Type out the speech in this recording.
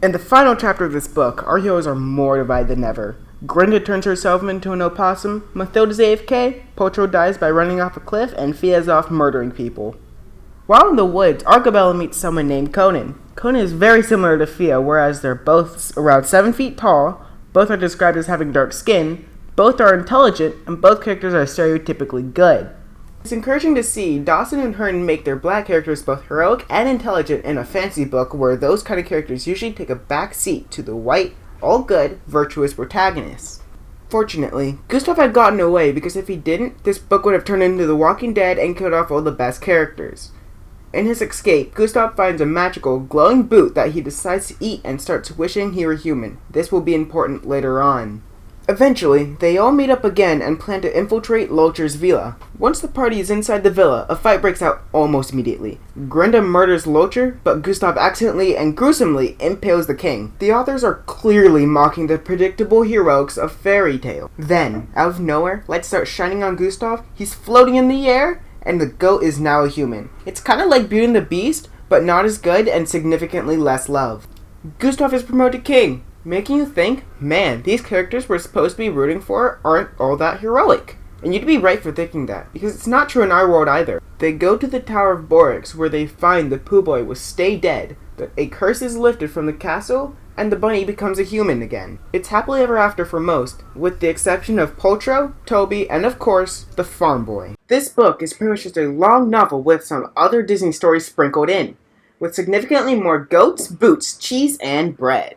In the final chapter of this book, our heroes are more divided than ever. Grinda turns herself into an opossum, Mathilda's AFK, Potro dies by running off a cliff, and Fia's off murdering people. While in the woods, Argabella meets someone named Conan. Conan is very similar to Fia, whereas they're both around 7 feet tall, both are described as having dark skin, both are intelligent, and both characters are stereotypically good. It's encouraging to see Dawson and Hearn make their black characters both heroic and intelligent in a fantasy book where those kind of characters usually take a back seat to the white, all-good, virtuous protagonists. Fortunately, Gustav had gotten away because if he didn't, this book would have turned into The Walking Dead and killed off all the best characters. In his escape, Gustav finds a magical, glowing boot that he decides to eat and starts wishing he were human. This will be important later on. Eventually, they all meet up again and plan to infiltrate Lolcher's villa. Once the party is inside the villa, a fight breaks out almost immediately. Grinda murders Lolcher, but Gustav accidentally and gruesomely impales the king. The authors are clearly mocking the predictable heroics of fairy tale. Then, out of nowhere, light starts shining on Gustav, he's floating in the air, and the goat is now a human. It's kinda like Beauty and the Beast, but not as good and significantly less love. Gustav is promoted king, making you think, man, these characters we're supposed to be rooting for aren't all that heroic. And you'd be right for thinking that, because it's not true in our world either. They go to the Tower of Borix, where they find the Pooh Boy will stay dead, that a curse is lifted from the castle, and the bunny becomes a human again. It's happily ever after for most, with the exception of Potro, Toby, and of course, the Farm Boy. This book is pretty much just a long novel with some other Disney stories sprinkled in, with significantly more goats, boots, cheese, and bread.